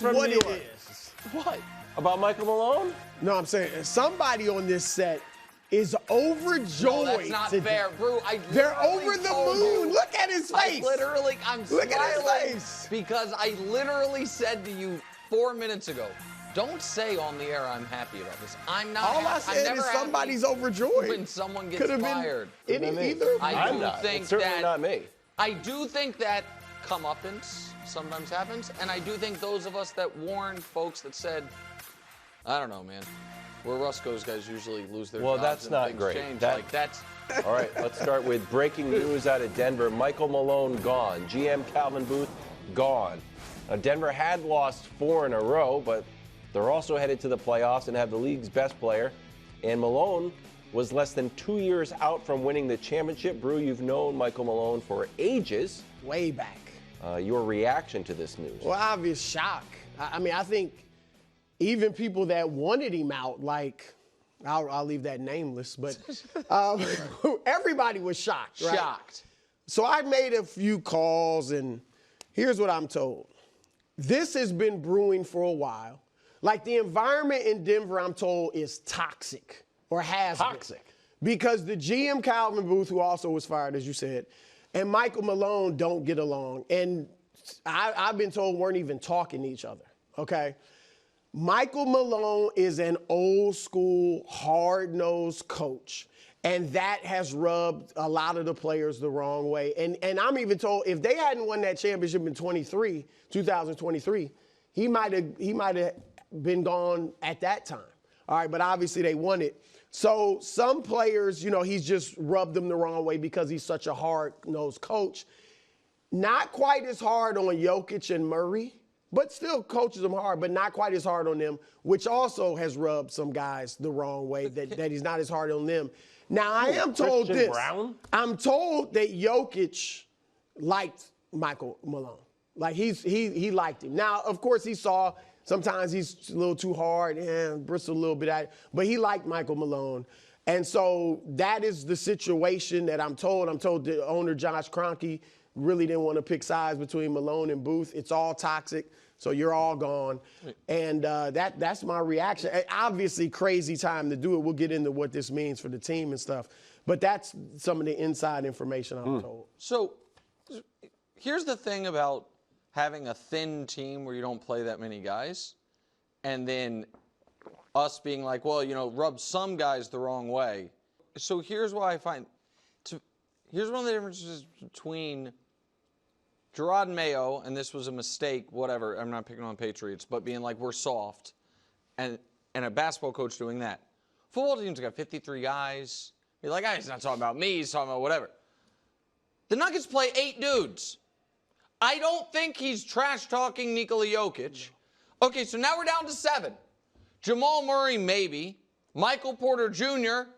That's what it is. What? About Michael Malone? No, I'm saying somebody on this set is overjoyed. No, that's not fair, Brew. They're over the moon. Look at his face. I'm Look at his smiling face. because I literally said to you 4 minutes ago, don't say on the air I'm happy about this. I'm not. All I said is somebody's overjoyed. When someone gets Could've fired. Been either. I'm not. It's certainly not me. I do think that comeuppance sometimes happens, and I do think those of us that warned folks that said, I don't know, man, where Russ goes, guys usually lose their jobs. Well, that's and not things great. Change. That's all right. Let's start with breaking news out of Denver. Michael Malone gone. GM Calvin Booth gone. Now, Denver had lost 4 in a row, but they're also headed to the playoffs and have the league's best player. And Malone was less than 2 years out from winning the championship. Brew, you've known Michael Malone for ages. Way back. Your reaction to this news? Well, obvious shock. I mean, I think even people that wanted him out, like, I'll leave that nameless, but everybody was shocked, right? Shocked. So I made a few calls, and here's what I'm told. This has been brewing for a while. Like, the environment in Denver, I'm told, is toxic or has been. Because the GM, Calvin Booth, who also was fired, as you said, and Michael Malone don't get along. And I've been told weren't even talking to each other, okay? Michael Malone is an old school, hard-nosed coach, and that has rubbed a lot of the players the wrong way. And I'm even told if they hadn't won that championship in 2023, he might have been gone at that time. All right, but obviously they won it. So some players, you know, he's just rubbed them the wrong way because he's such a hard-nosed coach. Not quite as hard on Jokic and Murray, but still coaches them hard, but not quite as hard on them, which also has rubbed some guys the wrong way, that he's not as hard on them. Now, I am told this. Brown? I'm told that Jokic liked Michael Malone. Like, he liked him. Now, of course, he saw sometimes he's a little too hard and bristled a little bit at it, but he liked Michael Malone. And so that is the situation that I'm told. I'm told the owner, Josh Kroenke, really didn't want to pick sides between Malone and Booth. It's all toxic, so you're all gone. And that's my reaction. Obviously, crazy time to do it. We'll get into what this means for the team and stuff. But that's some of the inside information I'm told. So here's the thing about having a thin team where you don't play that many guys, and then us being like, well, you know, rub some guys the wrong way. So here's why I find, here's one of the differences between Gerard Mayo, and this was a mistake, whatever, I'm not picking on Patriots, but being like, we're soft, and a basketball coach doing that. Football teams got 53 guys. You're like, he's not talking about me, he's talking about whatever. The Nuggets play 8 dudes. I don't think he's trash-talking Nikola Jokic. Okay, so now we're down to 7. Jamal Murray, maybe. Michael Porter Jr.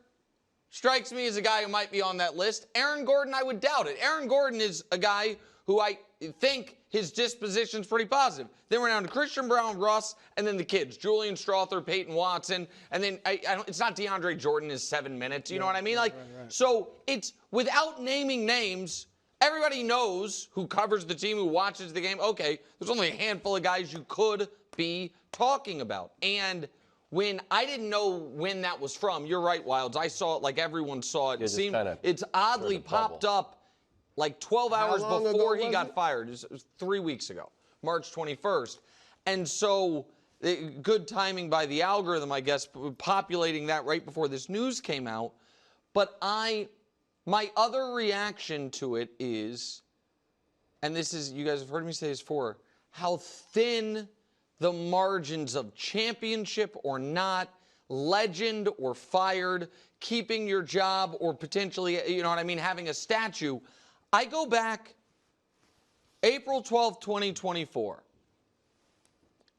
strikes me as a guy who might be on that list. Aaron Gordon, I would doubt it. Aaron Gordon is a guy who I think his disposition's pretty positive. Then we're down to Christian Brown, Russ, and then the kids, Julian Strawther, Peyton Watson, and then it's not DeAndre Jordan is 7 minutes. You know what I mean? Right. So it's without naming names. Everybody knows who covers the team, who watches the game. Okay, there's only a handful of guys you could be talking about. And when I didn't know when that was from, you're right, Wilds. I saw it like everyone saw it. It's oddly popped up like 12 hours before he got fired. It was 3 weeks ago, March 21st. And so good timing by the algorithm, I guess, populating that right before this news came out. But my other reaction to it is, and this is, you guys have heard me say this before, how thin the margins of championship or not, legend or fired, keeping your job or potentially, you know what I mean, having a statue. I go back April 12th, 2024,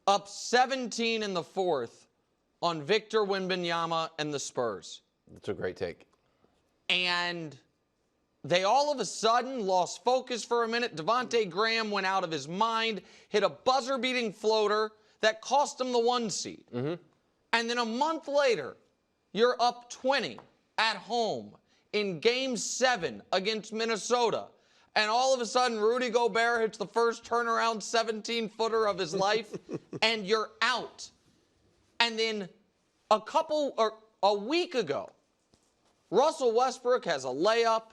up 17 in the 4th on Victor Wembanyama and the Spurs. That's a great take. And they all of a sudden lost focus for a minute. Devontae Graham went out of his mind, hit a buzzer-beating floater that cost him the 1 seed. And then a month later, you're up 20 at home in Game 7 against Minnesota. And all of a sudden, Rudy Gobert hits the first turnaround 17-footer of his life, and you're out. And then a week ago, Russell Westbrook has a layup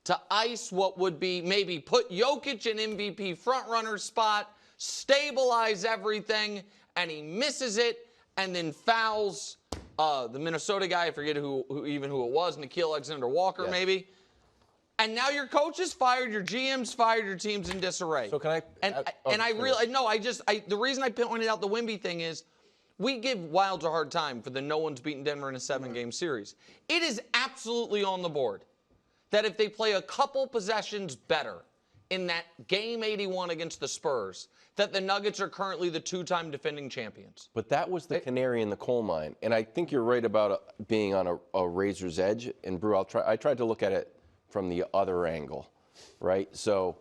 to ice what would be maybe put Jokic in MVP frontrunner spot, stabilize everything, and he misses it and then fouls the Minnesota guy. I forget who it was, Nikhil Alexander-Walker maybe. And now your coach is fired, your GM's fired, your team's in disarray. So can I? The reason I pointed out the Wemby thing is we give Wilds a hard time for the no one's beaten Denver in a 7-game series. It is absolutely on the board that if they play a couple possessions better in that game 81 against the Spurs, that the Nuggets are currently the 2-time defending champions. But that was the canary in the coal mine. And I think you're right about being on a razor's edge. And, Brew, I tried to look at it from the other angle, right? So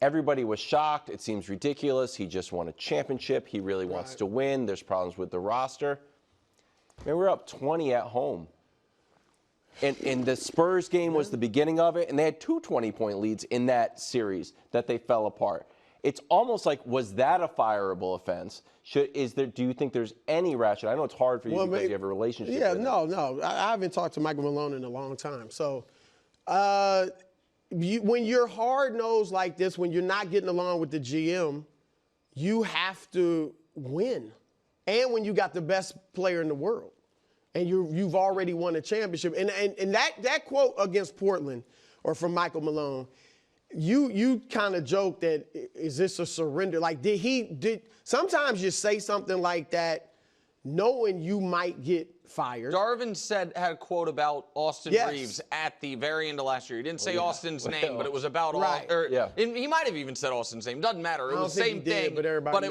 everybody was shocked. It seems ridiculous. He just won a championship. He really wants to win. There's problems with the roster. Man, we're up 20 at home. And the Spurs game was the beginning of it, and they had 2 20-point leads in that series that they fell apart. It's almost like, was that a fireable offense? Do you think there's any rationale? I know it's hard for you because you have a relationship with him. No. I haven't talked to Michael Malone in a long time. So when you're hard-nosed like this, when you're not getting along with the GM, you have to win. And when you got the best player in the world, and you've already won a championship. And that quote against Portland, or from Michael Malone, you kind of joke that, is this a surrender? Like, sometimes you say something like that knowing you might get fired. Darvin had a quote about Austin Reeves at the very end of last year. He didn't say Austin's name, but it was about he might have even said Austin's name. Doesn't matter. It was the same thing, but everybody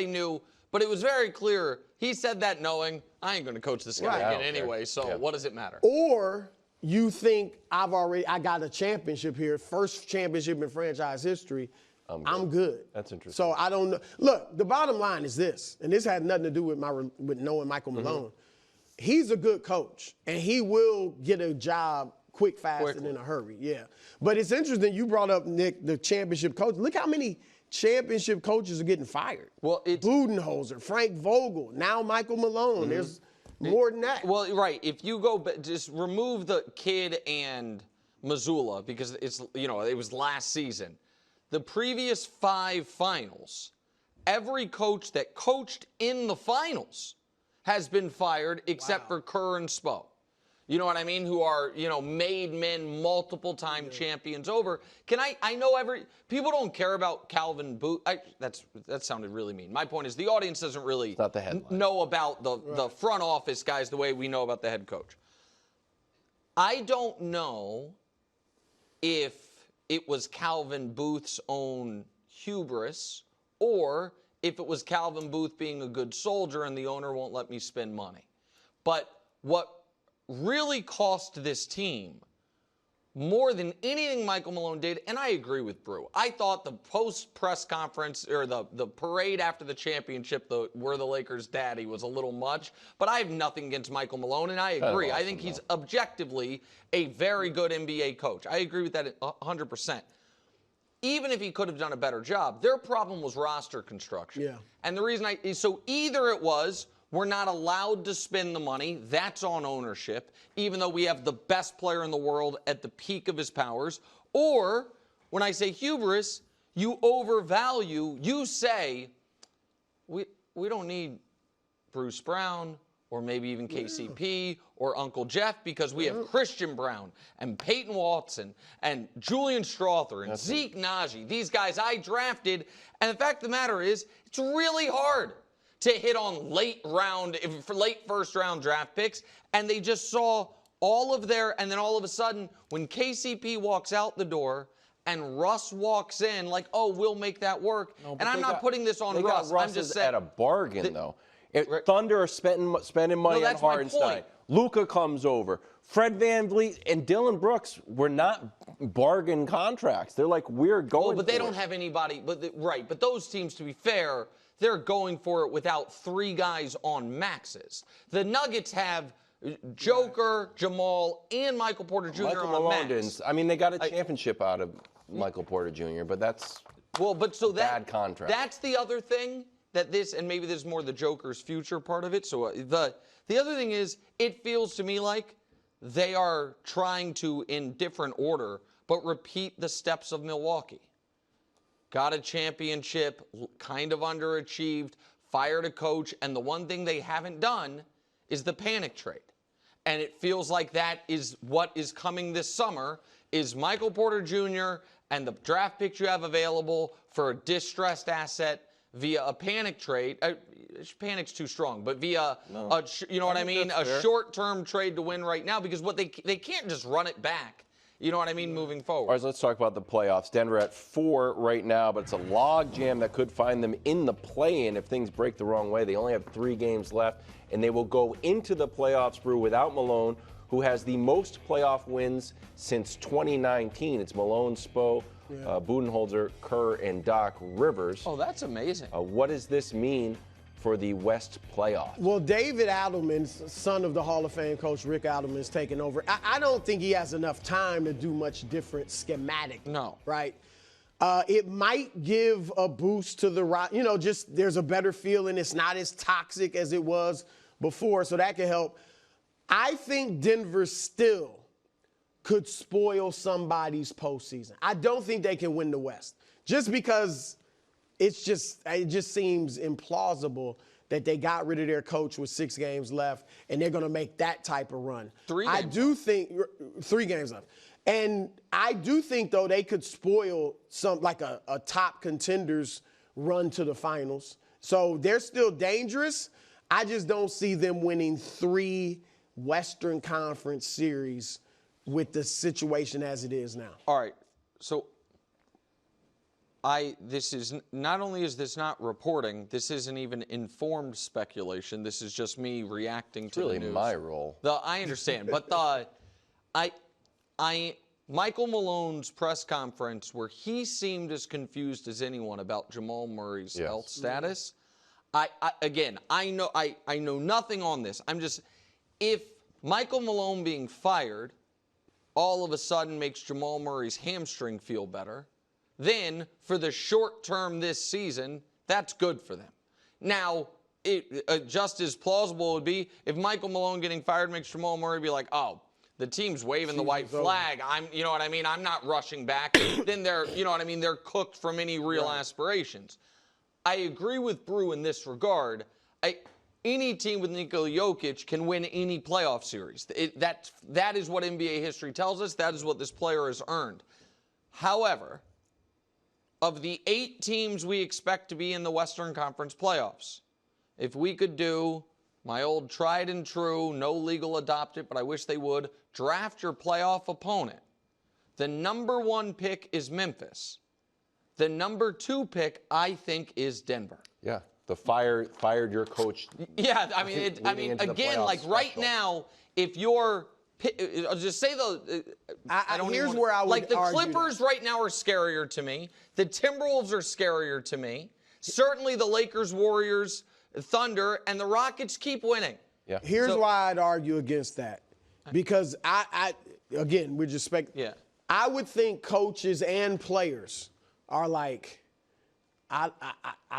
knew. But it was very clear. He said that knowing, I ain't going to coach this guy again anyway, so what does it matter? Or you think, I got a championship here, first championship in franchise history. I'm good. That's interesting. So I don't know. Look, the bottom line is this, and this had nothing to do with knowing Michael Malone. He's a good coach, and he will get a job quick, fast, and in a hurry. Yeah. But it's interesting you brought up, Nick, the championship coach. Look how many championship coaches are getting fired. Well, Budenholzer, Frank Vogel, now Michael Malone. There's more than that. Well, right. If you go, just remove the kid and Missoula because it was last season. The previous 5 finals, every coach that coached in the finals has been fired except for Kerr and Spo. You know what I mean? Who are, made men multiple-time champions over. I know people don't care about Calvin Booth. That sounded really mean. My point is the audience doesn't really know about the front office guys the way we know about the head coach. I don't know if it was Calvin Booth's own hubris or if it was Calvin Booth being a good soldier and the owner won't let me spend money. But what really cost this team more than anything Michael Malone did, and I agree with Brew. I thought the post-press conference or the parade after the championship, we're the Lakers' daddy, was a little much, but I have nothing against Michael Malone, and I agree. I think he's objectively a very good NBA coach. I agree with that 100%. Even if he could have done a better job, their problem was roster construction. Yeah. And the reason so either it was, we're not allowed to spend the money. That's on ownership, even though we have the best player in the world at the peak of his powers. Or, when I say hubris, you overvalue, you say, we don't need Bruce Brown or maybe even KCP or Uncle Jeff because we have Christian Brown and Peyton Watson and Julian Strother and Zeke Naji. These guys I drafted. And the fact of the matter is, it's really hard to hit on late first round draft picks, and they just saw all of and then all of a sudden, when KCP walks out the door and Russ walks in, like, oh, we'll make that work. No, and I'm not putting this on Russ. I'm just saying, at a bargain, though. Thunder are spending money on Hartenstein. Luka comes over. Fred VanVleet and Dylan Brooks were not bargain contracts. They're like, we're going but they don't have anybody. But those teams, to be fair, they're going for it without 3 guys on maxes. The Nuggets have Joker, Jamal, and Michael Porter Jr. on max. I mean, they got a championship out of Michael Porter Jr., but that's bad contract. That's the other thing that this, and maybe this is more the Joker's future part of it. So the other thing is, it feels to me like they are trying to, in different order, but repeat the steps of Milwaukee. Got a championship, kind of underachieved, fired a coach, and the one thing they haven't done is the panic trade. And it feels like that is what is coming this summer, is Michael Porter Jr. and the draft picks you have available for a distressed asset via a panic trade. Panic's too strong, but via, you know what I mean? A short-term trade to win right now, because what they can't just run it back. You know what I mean, moving forward. All right, so let's talk about the playoffs. Denver at 4 right now, but it's a log jam that could find them in the play-in if things break the wrong way. They only have 3 games left, and they will go into the playoffs, Brew, without Malone, who has the most playoff wins since 2019. It's Malone, Spo, Budenholzer, Kerr, and Doc Rivers. Oh, that's amazing. What does this mean for the West playoffs? Well, David Adelman, son of the Hall of Fame coach Rick Adelman, is taking over. I don't think he has enough time to do much different schematic. No. Right? It might give a boost to the, just there's a better feeling. It's not as toxic as it was before, so that can help. I think Denver still could spoil somebody's postseason. I don't think they can win the West, just because it just seems implausible that they got rid of their coach with 6 games left and they're going to make that type of run. 3 games I do think 3 games left. And I do think, though, they could spoil like a top contenders run to the finals. So they're still dangerous. I just don't see them winning 3 Western Conference series with the situation as it is now. All right. So this is not only is this not reporting, this isn't even informed speculation. This is just me reacting to the news. Really my role. I understand, but Michael Malone's press conference, where he seemed as confused as anyone about Jamal Murray's health status. I know nothing on this. If Michael Malone being fired all of a sudden makes Jamal Murray's hamstring feel better, then for the short term this season, that's good for them. Now, just as plausible would be if Michael Malone getting fired makes Jamal Murray be like, oh, the team's waving the white flag. You know what I mean? I'm not rushing back. Then they're, you know what I mean? They're cooked from any real aspirations. I agree with Brew in this regard. Any team with Nikola Jokic can win any playoff series. That is what NBA history tells us. That is what this player has earned. However, of the 8 teams we expect to be in the Western Conference playoffs, if we could do my old tried and true, no legal adopt it, but I wish they would, draft your playoff opponent. The number 1 pick is Memphis. The number 2 pick, I think, is Denver. Yeah, the fired your coach. Yeah, again, like right now, if you're, I'll just say here's where I would like the argue Clippers that. right now are scarier to me. The Timberwolves are scarier to me. Certainly the Lakers, Warriors, Thunder, and the Rockets keep winning. Yeah. Here's why I'd argue against that. Because again, we're just I would think coaches and players are like, I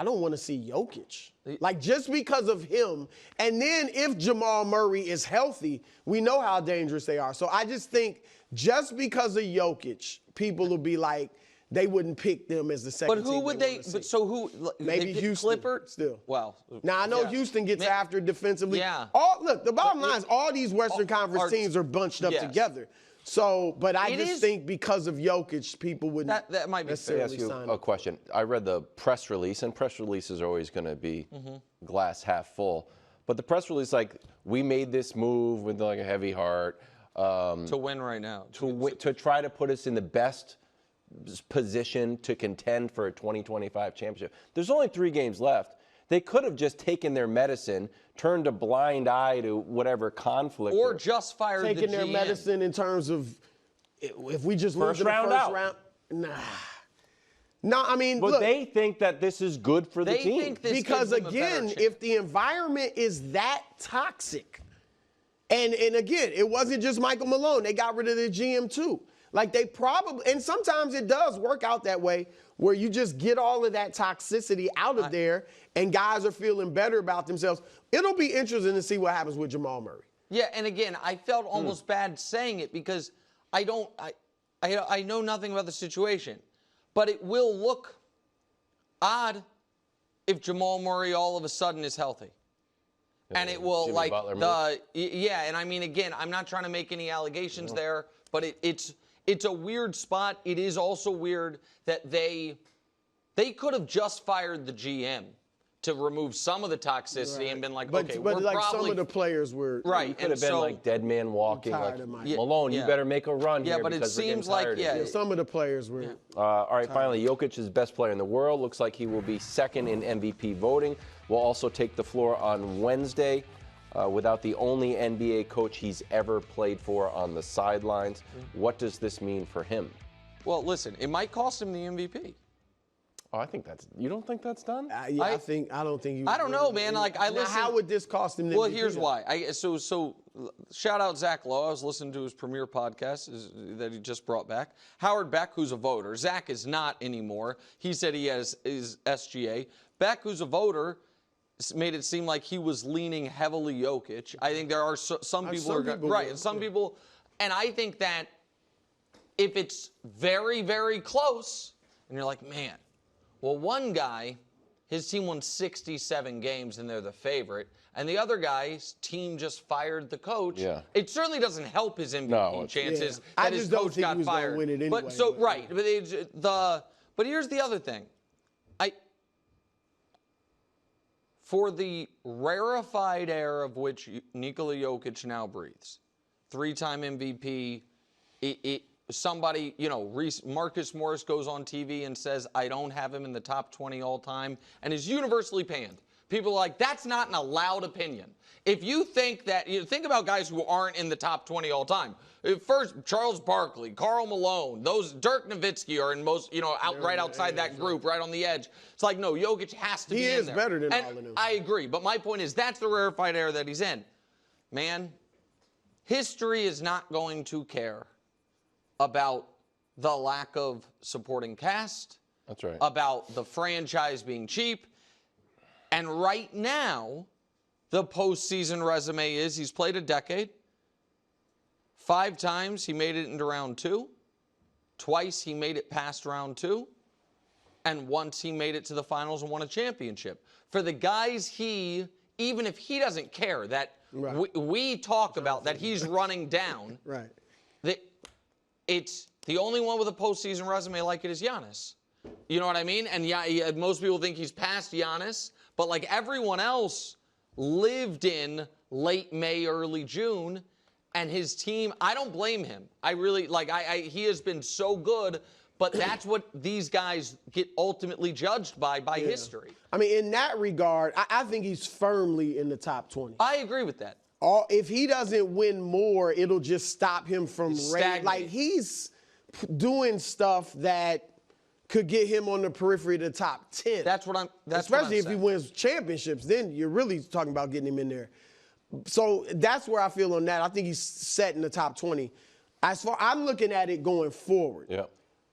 don't want to see Jokic. Like, just because of him. And then if Jamal Murray is healthy, we know how dangerous they are. So I just think just because of Jokic, people will be like, they wouldn't pick them as the second team. But who would they? But so who? Maybe Houston. Clippers Still. Well. Now I know Houston gets after defensively. Yeah. Look, the bottom line is all these Western Conference teams are bunched up together. So, but I just think because of Jokic, people wouldn't that might be necessarily Let me ask sign you a up. question. I read the press release, and press releases are always going to be glass half full. But the press release, like, we made this move with like a heavy heart to win right now. to try to put us in the best position to contend for a 2025 championship. There's only 3 games left. They could have just taken their medicine, turned a blind eye to whatever conflict. Or just fired the GM. Taking their medicine in terms of if we just lose in the first round. Nah. No, I mean, but look, they think that this is good for the team. Think this because gives them a better again, chance. if the environment is that toxic, and again, it wasn't just Michael Malone. They got rid of their GM too. Like they probably, and sometimes it does work out that way where you just get all of that toxicity out of there and guys are feeling better about themselves. It'll be interesting to see what happens with Jamal Murray. Yeah, and again, I felt almost bad saying it because I know nothing about the situation. But it will look odd if Jamal Murray all of a sudden is healthy. And it will Jimmy like Butler yeah, and I mean again, I'm not trying to make any allegations there, but it's a weird spot. It is also weird that they could have just fired the GM to remove some of the toxicity and been like, okay, but we're like probably some of the players were right. It could have been like dead man walking. tired Like, of my- Malone, you better make a run here but it because we're getting seems like tired of you. some of the players were. All right, finally, Jokic is best player in the world. Looks like he will be second in MVP voting. Will also take the floor on Wednesday without the only NBA coach he's ever played for on the sidelines. What does this mean for him? Well, listen, it might cost him the MVP. Oh, I think that's. You don't think that's done? I don't think you. I don't know, man. Like I now, listen. how would this cost him? the Well, MVP? here's why. So shout out Zach Lowe. I was listening to his premiere podcast that he just brought back. Howard Beck, who's a voter. Zach is not anymore. He said he is SGA. Beck, who's a voter, made it seem like he was leaning heavily Jokic. I think there are some people right, and some people, and I think that if it's very, very close, and you're like, man. Well, one guy, his team won 67 games and they're the favorite. And the other guy's team just fired the coach. Yeah. It certainly doesn't help his MVP chances I that his just don't coach think got he was gonna fired. win it anyway, But here's the other thing. For the rarefied air of which Nikola Jokic now breathes, 3-time MVP, somebody, Marcus Morris goes on TV and says, I don't have him in the top 20 all time, and is universally panned. People are like, that's not an allowed opinion. If you think that, think about guys who aren't in the top 20 all time. First, Charles Barkley, Karl Malone, those Dirk Nowitzki are in most, right outside that group, right on the edge. It's like, no, Jokic has to be in there. He is better than and all of them. I agree, but my point is that's the rarefied air that he's in. Man, history is not going to care about the lack of supporting cast. That's right. About the franchise being cheap. And right now, the postseason resume is he's played a decade. 5 times he made it into round 2. Twice he made it past round 2. And once he made it to the finals and won a championship. For the guys even if he doesn't care that we talk about that he's running down. Right. It's the only one with a postseason resume like it is Giannis. You know what I mean? And most people think he's past Giannis, but like everyone else lived in late May, early June, and his team, I don't blame him. I really, he has been so good, but that's what these guys get ultimately judged by history. I mean, in that regard, I think he's firmly in the top 20. I agree with that. If he doesn't win more, it'll just stop him from like he's doing stuff that could get him on the periphery of the top 10. Especially if he wins championships, then you're really talking about getting him in there. So that's where I feel on that. I think he's set in the top 20. I'm looking at it going forward. Yeah.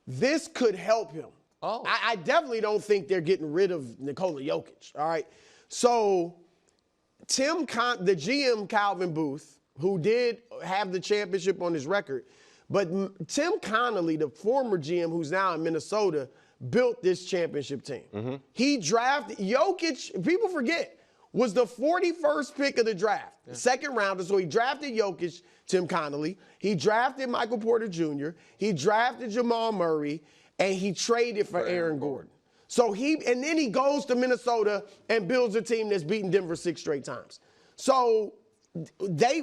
This could help him. Oh. I definitely don't think they're getting rid of Nikola Jokic. All right. So the GM Calvin Booth, who did have the championship on his record, but Tim Connolly, the former GM who's now in Minnesota, built this championship team. Mm-hmm. He drafted Jokic, people forget, was the 41st pick of the draft, second rounder. So he drafted Jokic, Tim Connolly. He drafted Michael Porter Jr. He drafted Jamal Murray, and he traded for Aaron Gordon. So and then he goes to Minnesota and builds a team that's beaten Denver 6 straight times. So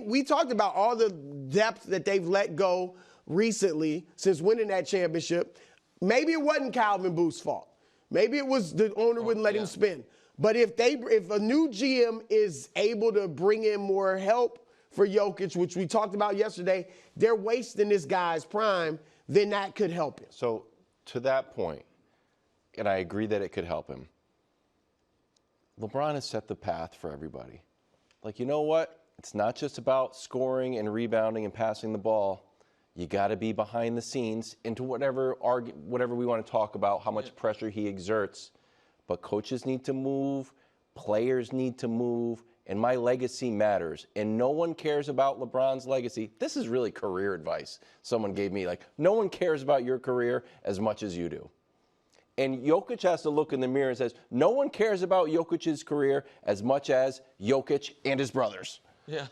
we talked about all the depth that they've let go recently since winning that championship. Maybe it wasn't Calvin Booth's fault. Maybe it was the owner wouldn't let him spin. But if a new GM is able to bring in more help for Jokic, which we talked about yesterday, they're wasting this guy's prime, then that could help him. So to that point, and I agree that it could help him, LeBron has set the path for everybody. Like, you know what? It's not just about scoring and rebounding and passing the ball. You got to be behind the scenes into whatever we want to talk about, how much pressure he exerts. But coaches need to move, players need to move, and my legacy matters. And no one cares about LeBron's legacy. This is really career advice someone gave me. Like, no one cares about your career as much as you do. And Jokic has to look in the mirror and says, no one cares about Jokic's career as much as Jokic and his brothers. Yeah.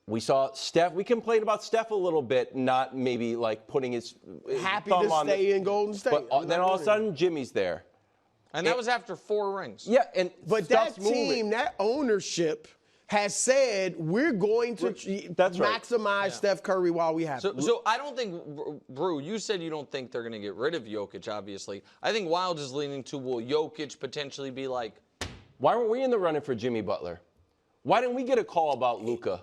We saw Steph. We complained about Steph a little bit, not maybe like putting his Happy thumb to on stay in Golden State. But then all of a sudden, Jimmy's there. And that was after 4 rings. Yeah, but that team, that ownership has said we're going to maximize Steph Curry while we have him. So I don't think, Brew, you said you don't think they're going to get rid of Jokic, obviously. I think Wild is leaning to, will Jokic potentially be like... Why weren't we in the running for Jimmy Butler? Why didn't we get a call about Luka?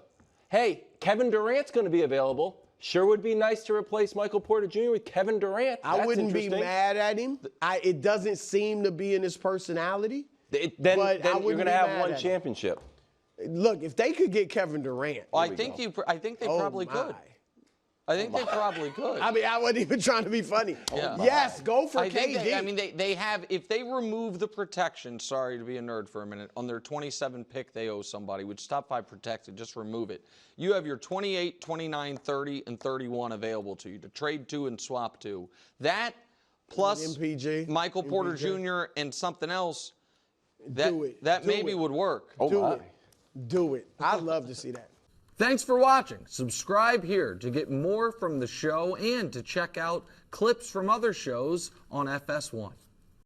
Hey, Kevin Durant's going to be available. Sure would be nice to replace Michael Porter Jr. with Kevin Durant. I wouldn't be mad at him. It doesn't seem to be in his personality. Then you're going to have one championship. Look, if they could get Kevin Durant. Well, I think they probably could. I think they probably could. I mean, I wasn't even trying to be funny. Yeah. Yes, go for KD. I mean, they have, if they remove the protection, sorry to be a nerd for a minute, on their 27 pick they owe somebody, which top 5 protected, just remove it. You have your 28, 29, 30, and 31 available to you to trade to and swap to. That plus MPJ, Michael Porter Jr. and something else, that maybe would work. Do it. I'd love to see that. Thanks for watching. Subscribe here to get more from the show and to check out clips from other shows on FS1.